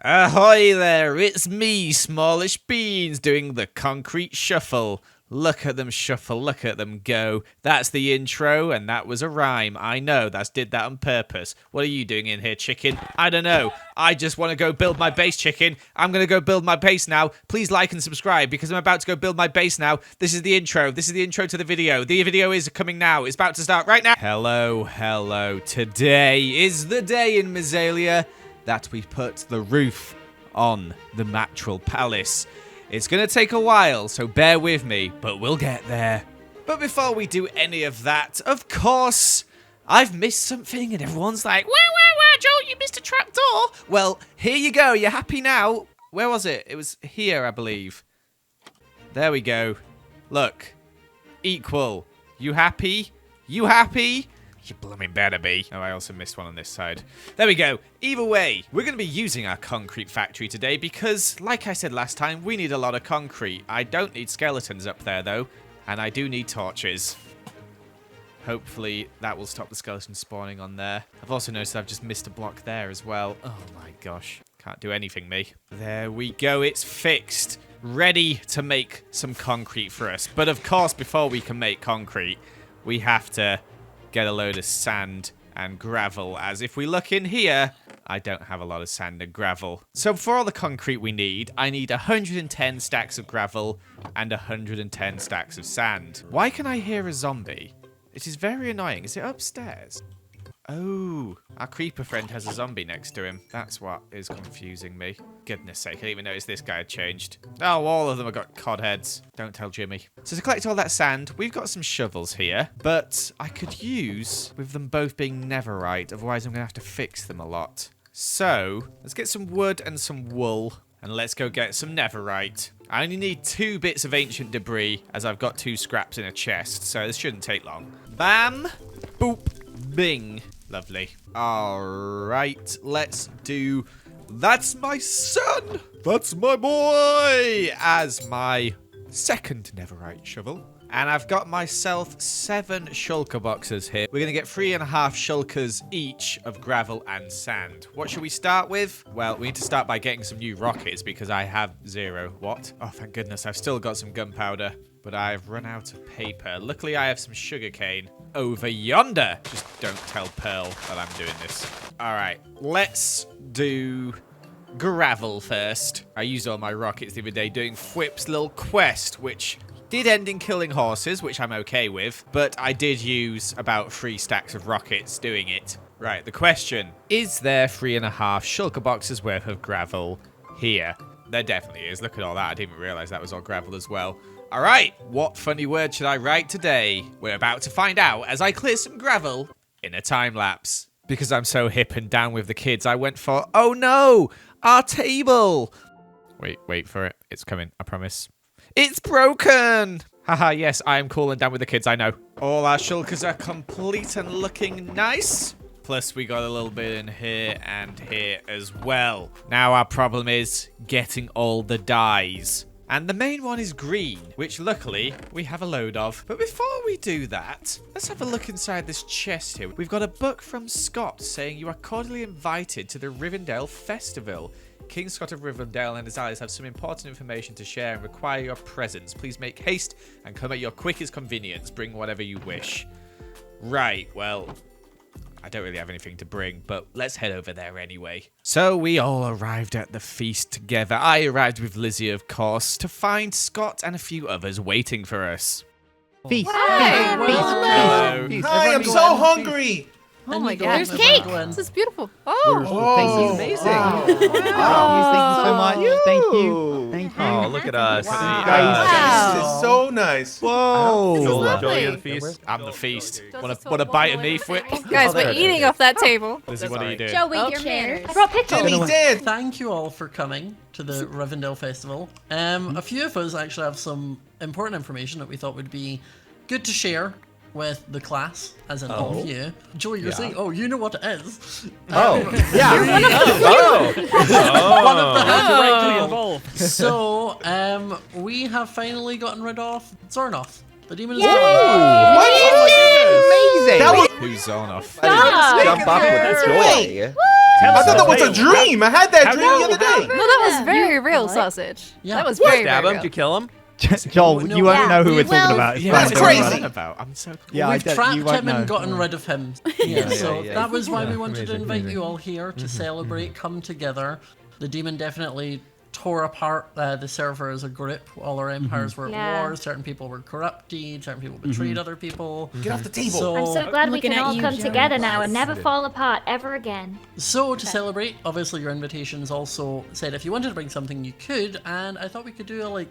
Ahoy there, it's me, Smallishbeans, doing the concrete shuffle. Look at them shuffle, look at them go. That's the intro, and that was a rhyme. I know, did that on purpose. What are you doing in here, chicken? I don't know. I just want to go build my base, chicken. I'm going to go build my base now. Please like and subscribe, because I'm about to go build my base now. This is the intro. This is the intro to the video. The video is coming now. It's about to start right now. Hello. Today is the day in Misalia that we put the roof on the Matral Palace. It's going to take a while, so bear with me, but we'll get there. But before we do any of that, of course, I've missed something and everyone's like, where, Joe, you missed a trapdoor. Well, here you go. You're happy now? Where was it? It was here, I believe. There we go. Look. Equal. You happy? You happy? You blooming better be. Oh, I also missed one on this side. There we go. Either way, we're going to be using our concrete factory today because, like I said last time, we need a lot of concrete. I don't need skeletons up there, though, and I do need torches. Hopefully, that will stop the skeletons spawning on there. I've also noticed I've just missed a block there as well. Oh, my gosh. Can't do anything, me. There we go. It's fixed. Ready to make some concrete for us. But, of course, before we can make concrete, we have to get a load of sand and gravel, as if we look in here, I don't have a lot of sand and gravel. So for all the concrete we need, I need 110 stacks of gravel and 110 stacks of sand. Why can I hear a zombie? It is very annoying. Is it upstairs? Oh, our creeper friend has a zombie next to him. That's what is confusing me. Goodness sake, I didn't even notice this guy had changed. Oh, all of them have got cod heads. Don't tell Jimmy. So to collect all that sand, we've got some shovels here, but I could use with them both being netherite, otherwise I'm going to have to fix them a lot. So let's get some wood and some wool, and let's go get some netherite. I only need 2 bits of ancient debris, as I've got 2 scraps in a chest, so this shouldn't take long. Bam! Boop! Bing! Lovely. Alright, let's do That's My Son! That's my boy! As my second netherite shovel. And I've got myself 7 shulker boxes here. We're going to get 3.5 shulkers each of gravel and sand. What should we start with? Well, we need to start by getting some new rockets because I have 0. What? Oh, thank goodness. I've still got some gunpowder, but I've run out of paper. Luckily, I have some sugarcane over yonder. Just don't tell Pearl that I'm doing this. All right, let's do gravel first. I used all my rockets the other day doing Fwip's little quest, which did end in killing horses, which I'm okay with, but I did use about 3 stacks of rockets doing it. Right, the question, is there 3.5 shulker boxes worth of gravel here? There definitely is. Look at all that. I didn't even realize that was all gravel as well. All right, what funny word should I write today? We're about to find out as I clear some gravel in a time lapse. Because I'm so hip and down with the kids, I went for, oh no, our table. Wait for it. It's coming, I promise. It's broken! Haha, yes, I am cool and down with the kids, I know. All our shulkers are complete and looking nice. Plus, we got a little bit in here and here as well. Now our problem is getting all the dyes. And the main one is green, which luckily we have a load of. But before we do that, let's have a look inside this chest here. We've got a book from Scott saying you are cordially invited to the Riverdale Festival. King Scott of Riverdale and his allies have some important information to share and require your presence. Please make haste and come at your quickest convenience. Bring whatever you wish. Right, well, I don't really have anything to bring, but let's head over there anyway. So we all arrived at the feast together. I arrived with Lizzie, of course, to find Scott and a few others waiting for us. Feast. Hi, Hello. Hi, I'm so hungry. Oh my God, there's cake. This is beautiful. Thank you. Amazing. Thank you so much. Thank you. Oh, look at us. This is so nice. This is Joel, lovely. you're the feast. I'm the feast. Want a bite of me, Fwip? Guys, we're eating off that table. Lizzie, what are you doing? Joey, your manners. I brought pictures. Jimmy did. Thank you all for coming to the Riverdale Festival. A few of us actually have some important information that we thought would be good to share with the class, as in all of you. Joey, you're saying, oh, you know what it is. Yeah. One of the directly involved. So, we have finally gotten rid of Zornoff. The demon is What? Amazing. That was Who's on off? Stop. Jump up with joy. I thought that was a dream. I had that dream the other day. No, that was very real sausage. Yeah. That was very, Stab very him? Did you real. kill him? Joel, you won't know who we're Well, talking about. It's Yeah, fine, That's don't worry crazy. about it. I'm so Yeah, We've you trapped won't him know. and gotten rid of him. Yeah, so yeah. that was why we Yeah. wanted to Amazing, invite amazing. you all here to celebrate, come together. The demon definitely tore apart the server as a group. All our empires were at Yeah. war. Certain people were corrupted. Certain people betrayed other people. Get off the table. So, I'm so glad we Looking can at all you, come Joe. together now and never fall apart ever again. so to celebrate, obviously your invitations also said if you wanted to bring something you could, and I thought we could do a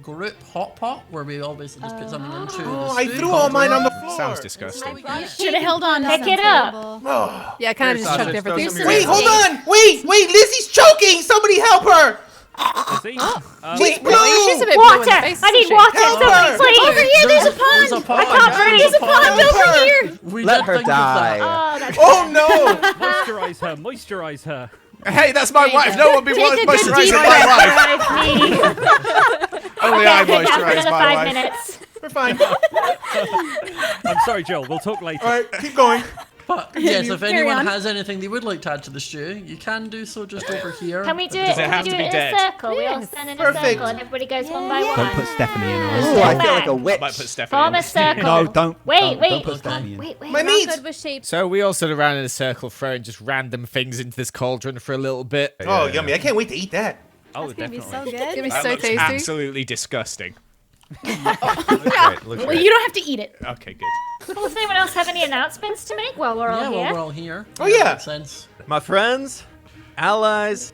group hot pot where we obviously just put something into Oh, the I stew threw all mine on the cauldron. floor. Sounds disgusting. Should have held on. Pick it up. Oh. Yeah, I kind of Here, just chucked sausage, everything. throw some Wait, your hold on. Wait, Lizzie's choking. Somebody help her. Is he? She's blue. She's a bit blue in Water! the face, I need isn't she? water! Help Somebody her. please! Over here, there's a There's pond! a pond. I can't breathe. There's a pond over here. We Let did her think of that. die. Oh, that's Oh no. Moisturize her. Moisturize her. Hey, that's my wife. No one be Take a good moisturising deep my wife. Moisturize me. Only Okay, I I think after moisturise another my 5 wife. minutes. We're fine. I'm sorry, Joel. We'll talk later. All right, keep going. But yes, if Carry anyone on. has anything they would like to add to the stew, you can do so just over here. Can we do it? Does it Can have we to do be it dead? in a circle? We all stand in a Perfect. circle and everybody goes one by Don't one. put Stephanie in Ooh, on I feel like a I witch. might put Stephanie Form in. a circle. No, don't. Wait, wait. Don't put Stephanie in. Wait, wait. My meat. Good with shape. So we all stood around in a circle throwing just random things into this cauldron for a little bit. Oh, yummy. I can't wait to eat that. Oh, It's gonna be definitely. so good. It'd be That so looks tasty. absolutely disgusting. Well, you don't have to eat it. Okay, good. Well, does anyone else have any announcements to make while we're all yeah, well, here? we're all here. Oh, yeah. Makes sense. My friends, allies.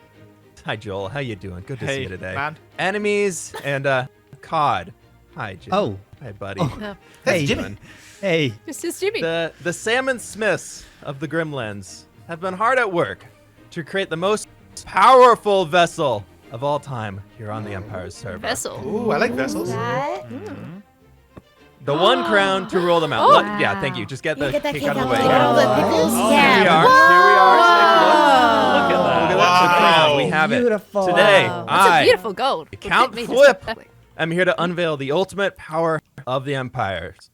Hi, Joel. How you doing? Good to see Hey, you today. man. Enemies and Cod. Hi, Jim. Oh, Hi, buddy. No, That's hey, Jimmy. hey. just as Jimmy. The Salmon Smiths of the Grimlands have been hard at work to create the most powerful vessel of all time here on the Empire's server. Vessel. Ooh, I like vessels. The one crown to rule them out. Oh. Yeah, thank you. Just get the get that cake cake out of the out way. the way. All the pickles. Here we Yeah. are. Here we are. Look at that. Look at that. The Wow. crown. We have it. Beautiful. Today, It's a I beautiful gold. Count It just Flip. perfectly. am here to unveil the ultimate power of the empires.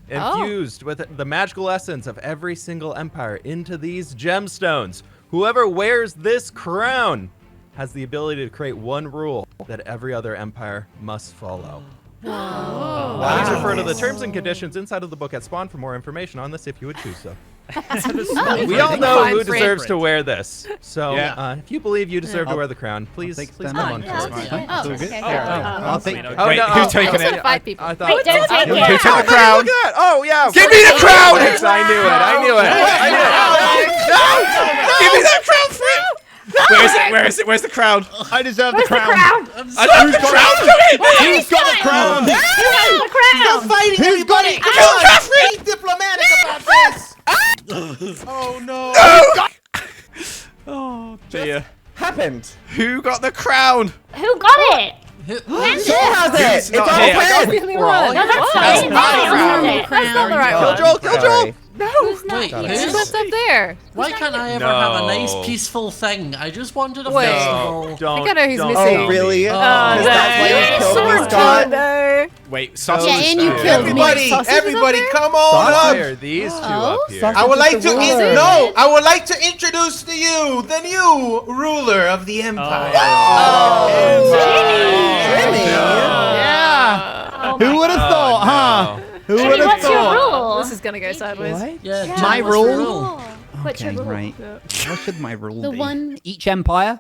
Infused with the magical essence of every single empire into these gemstones. Whoever wears this crown has the ability to create one rule that every other empire must follow. Please refer to the terms and conditions inside of the book at Spawn for more information on this if you would choose so. We all know Fine who print. deserves to wear this. So Yeah. if you believe you deserve to wear the crown, please take please them come on. on Yeah, forward. that's fine. Oh, So good. okay. I'll take. Oh, Wait, no, who's taking Those are it? 5 people. I thought. Wait, don't take Who it. took the Oh, crown? look at that! Oh yeah! Give me the crown! Yes, I knew it! I knew it! I knew it! No! Give me that crown, Flip! Where is it? Where is it? Where's the crown? I deserve Where's the the crown. crown? I love the crown! Who's got the crown? You have the crown. Fighting Who's got everybody. it? Come on, be diplomatic about this. Oh no. Oh dear. Happened. Who got the crown? Who got it? Who has it? It's not all here? pen. Really We're all wrong. No, that's That's fine. not Nobody the else crown. has it. That's not the right Kill one. Joel! Kill Joel! Sorry. Wait, Got it. Who's who's left up there? Why can't I ever have a nice No. peaceful thing? I just wanted a Wait. festival. Don't. I think I know who's don't missing. Oh, really? Oh, Because that's why you killed me, Scott. No. Wait, sausage. Yeah, and you Yeah. killed me. Everybody, Sausage is everybody, up there? come on Why up. are these two Oh, up here? sausage. I would like Just to the ruler. no. I would like to introduce to you the new ruler of the empire. Jimmy. Yeah. Oh Who my would have thought, huh? Who Jimmy, would have what's your thought? rule? This is gonna go sideways. Yeah, My Jim, what's your rule? What's your Okay, rule? right. What should my rule The be? one- Each empire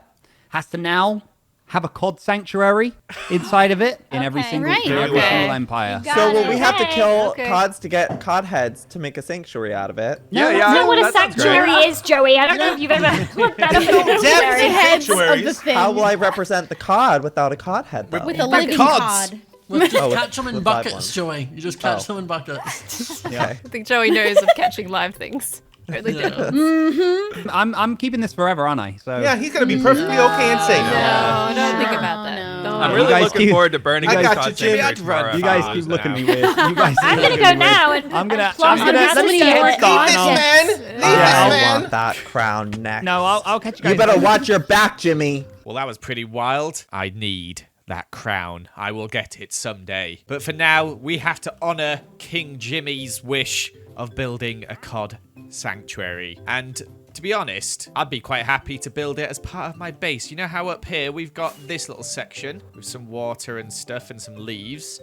has to now have a cod sanctuary inside of it in every Okay, single right. in every Okay. single empire. You got So will it. we have to Okay, kill okay. cods to get cod heads to make a sanctuary out of it? Yeah, That's yeah. not what a that sounds great. sanctuary is, Joey. I don't know if you've ever looked that up in the Depth dictionary. in Heads of the sanctuaries. thing. How will I represent the cod without a cod head, though? With a living cods. cod. Well, just Oh, with- catch them in with live buckets, ones. Joey. You just catch Oh. them in buckets. Okay. I think Joey knows of catching live things. Or at least Yeah. it- I'm keeping this forever, aren't I? So Yeah, he's gonna be perfectly okay and safe. No, don't think about that. no. Don't. I'm You really guys looking keep- forward to burning I these got cod you, Jimmy. sanctuaries tomorrow. you guys if keep I looking at lose me weird. You guys keep I'm gonna looking go at me weird. now and I'm gonna- plop I'm some gonna- nuts let me into see it. it, Scott. Leave this No. man. Leave this I man. want that crown next. No, I'll catch you guys. You better watch your back, Jimmy. Well, that was pretty wild. I need that crown. I will get it someday. But for now, we have to honor King Jimmy's wish of building a cod sanctuary. And To be honest, I'd be quite happy to build it as part of my base. You know how up here we've got this little section with some water and stuff and some leaves?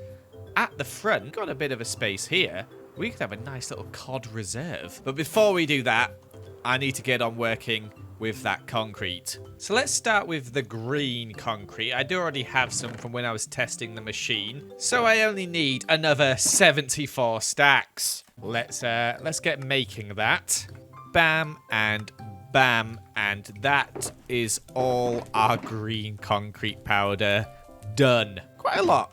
At the front, got a bit of a space here. We could have a nice little cod reserve. But before we do that, I need to get on working with that concrete. So let's start with the green concrete. I do already have some from when I was testing the machine. So I only need another 74 stacks. Let's get making that. Bam and bam, and that is all our green concrete powder done. Quite a lot.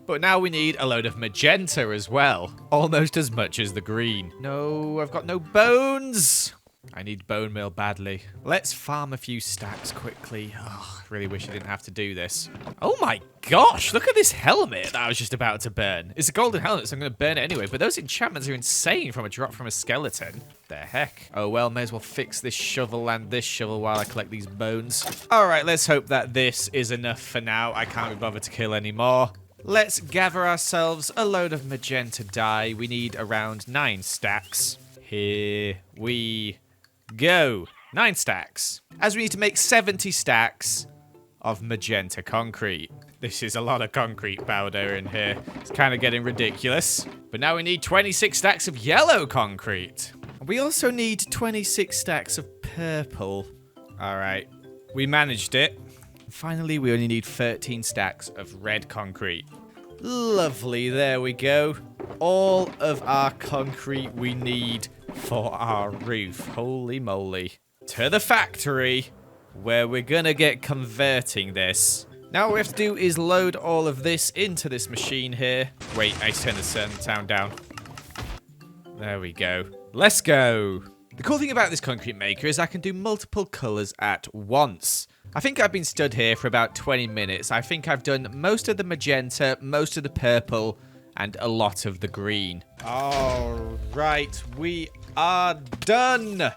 But now we need a load of magenta as well. Almost as much as the green. No, I've got no bones. I need bone meal badly. Let's farm a few stacks quickly. Oh, I really wish I didn't have to do this. Oh my gosh, look at this helmet that I was just about to burn. It's a golden helmet, so I'm going to burn it anyway. But those enchantments are insane from a drop from a skeleton. The heck? Oh well, may as well fix this shovel and this shovel while I collect these bones. All right, let's hope that this is enough for now. I can't be bothered to kill any more. Let's gather ourselves a load of magenta dye. We need around 9 stacks. Here we go. 9 stacks. As we need to make 70 stacks of magenta concrete. This is a lot of concrete powder in here. It's kind of getting ridiculous. But now we need 26 stacks of yellow concrete. We also need 26 stacks of purple. All right. We managed it. Finally, we only need 13 stacks of red concrete. Lovely, there we go. All of our concrete we need for our roof. Holy moly. To the factory, where we're gonna get converting this. Now what we have to do is load all of this into this machine here. Wait, I turn the sound down. There we go. Let's go. The cool thing about this concrete maker is I can do multiple colors at once. I think I've been stood here for about 20 minutes. I think I've done most of the magenta, most of the purple, and a lot of the green. All right, we are done.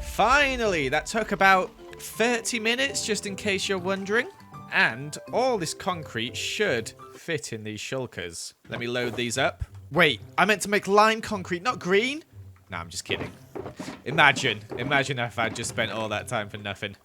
Finally, that took about 30 minutes, just in case you're wondering. And all this concrete should fit in these shulkers. Let me load these up. Wait, I meant to make lime concrete, not green? No, I'm just kidding. Imagine if I'd just spent all that time for nothing.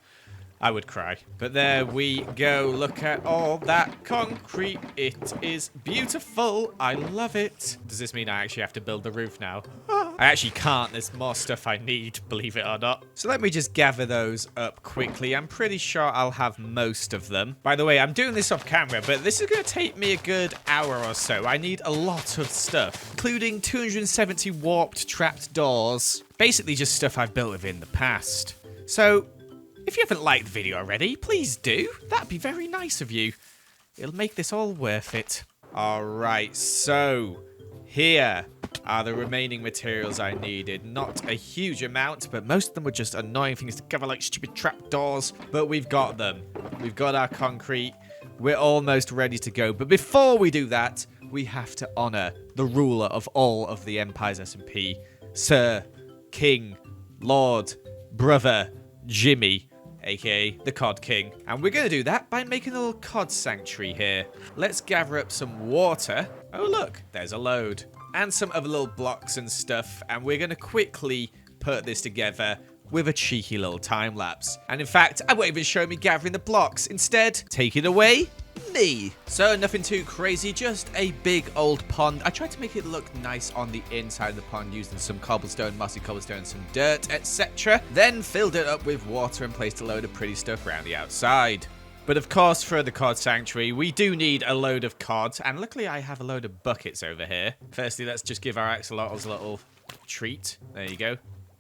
I would cry. But there we go. Look at all that concrete. It is beautiful. I love it. Does this mean I actually have to build the roof now? I actually can't. There's more stuff I need, believe it or not. So let me just gather those up quickly. I'm pretty sure I'll have most of them. By the way, I'm doing this off camera, but this is going to take me a good hour or so. I need a lot of stuff, including 270 warped trapped doors. Basically just stuff I've built within the past. So if you haven't liked the video already, please do. That'd be very nice of you. It'll make this all worth it. All right, so here are the remaining materials I needed. Not a huge amount, but most of them were just annoying things to cover, like stupid trapdoors. But we've got them. We've got our concrete. We're almost ready to go. But before we do that, we have to honor the ruler of all of the Empire's SMP, Sir, King, Lord, Brother, Jimmy, aka the Cod King. And we're going to do that by making a little cod sanctuary here. Let's gather up some water. Oh look, there's a load. And some other little blocks and stuff. And we're going to quickly put this together with a cheeky little time lapse. And in fact, I won't even show me gathering the blocks. Instead, take it away, me. So nothing too crazy, just a big old pond. I tried to make it look nice on the inside of the pond using some cobblestone, mossy cobblestone, some dirt, etc. Then filled it up with water and placed a load of pretty stuff around the outside. But of course, for the cod sanctuary, we do need a load of cod. And luckily, I have a load of buckets over here. Firstly, let's just give our axolotls a little treat. There you go.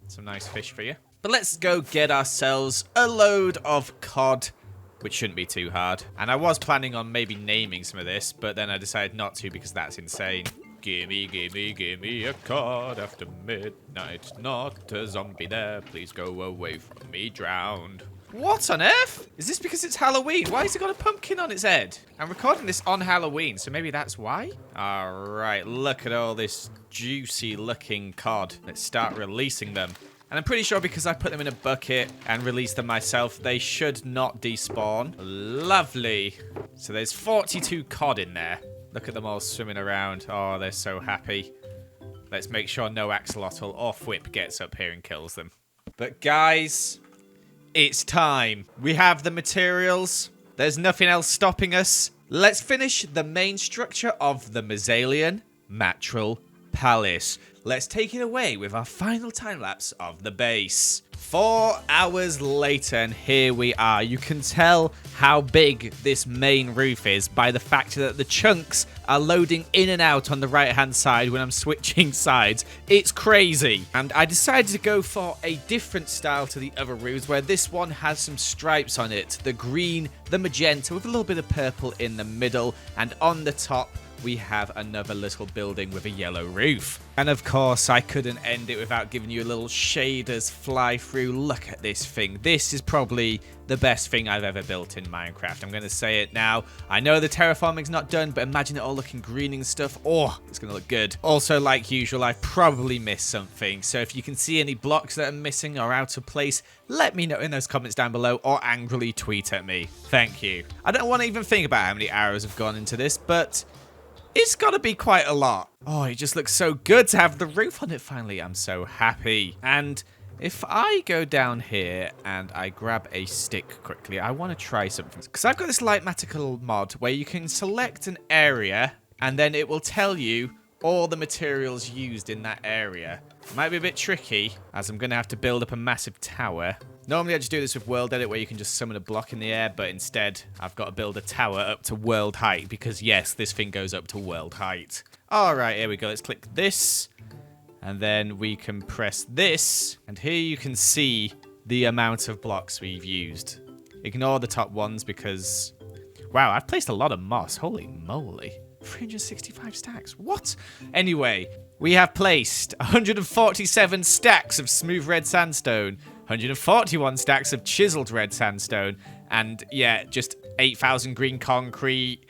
Some nice fish for you. But let's go get ourselves a load of cod, which shouldn't be too hard. And I was planning on maybe naming some of this, but then I decided not to because that's insane. Gimme, gimme, gimme a cod after midnight. Not a zombie there. Please go away from me, drowned. What on earth? Is this because it's Halloween? Why has it got a pumpkin on its head? I'm recording this on Halloween, so maybe that's why? All right, look at all this juicy looking cod. Let's start releasing them. And I'm pretty sure because I put them in a bucket and released them myself, they should not despawn. Lovely. So there's 42 cod in there. Look at them all swimming around. Oh, they're so happy. Let's make sure no axolotl or whip gets up here and kills them. But guys, it's time. We have the materials. There's nothing else stopping us. Let's finish the main structure of the Mazalian Matral Palace. Let's take it away with our final time lapse of the base. 4 hours later, and here we are. You can tell how big this main roof is by the fact that the chunks are loading in and out on the right-hand side when I'm switching sides. It's crazy. And I decided to go for a different style to the other roofs, where this one has some stripes on it. The green, the magenta, with a little bit of purple in the middle, and on the top, we have another little building with a yellow roof. And of course, I couldn't end it without giving you a little shaders fly through. Look at this thing. This is probably the best thing I've ever built in Minecraft. I'm going to say it now. I know the terraforming's not done, but imagine it all looking green and stuff. Oh, it's going to look good. Also, like usual, I've probably missed something. So if you can see any blocks that are missing or out of place, let me know in those comments down below or angrily tweet at me. Thank you. I don't want to even think about how many arrows have gone into this, but it's got to be quite a lot. Oh, it just looks so good to have the roof on it finally. I'm so happy. And if I go down here and I grab a stick quickly, I want to try something. Because I've got this light magical mod where you can select an area and then it will tell you all the materials used in that area. It might be a bit tricky, as I'm going to have to build up a massive tower. Normally I just do this with World Edit, where you can just summon a block in the air, but instead I've got to build a tower up to world height, because yes, this thing goes up to world height. Alright, here we go. Let's click this, and then we can press this, and here you can see the amount of blocks we've used. Ignore the top ones, because wow, I've placed a lot of moss. Holy moly. 365 stacks. What? Anyway, we have placed 147 stacks of smooth red sandstone, 141 stacks of chiseled red sandstone, and yeah, just 8,000 green concrete,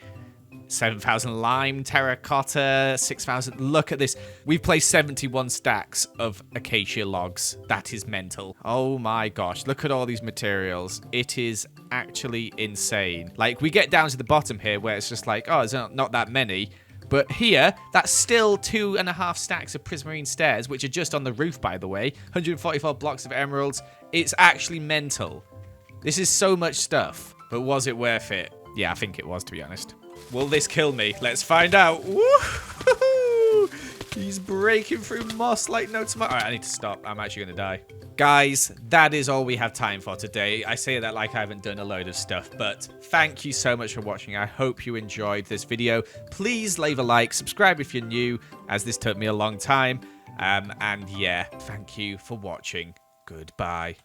7,000 lime terracotta, 6,000. Look at this. We've placed 71 stacks of acacia logs. That is mental. Oh my gosh. Look at all these materials. It is actually insane. Like, we get down to the bottom here where it's just like, oh, there's not that many. But here, that's still 2.5 stacks of prismarine stairs, which are just on the roof, by the way. 144 blocks of emeralds. It's actually mental. This is so much stuff. But was it worth it? Yeah, I think it was, to be honest. Will this kill me? Let's find out. Woo-hoo-hoo! He's breaking through moss like no tomorrow. All right, I need to stop. I'm actually going to die. Guys, that is all we have time for today. I say that like I haven't done a load of stuff, but thank you so much for watching. I hope you enjoyed this video. Please leave a like, subscribe if you're new, as this took me a long time. And yeah, thank you for watching. Goodbye.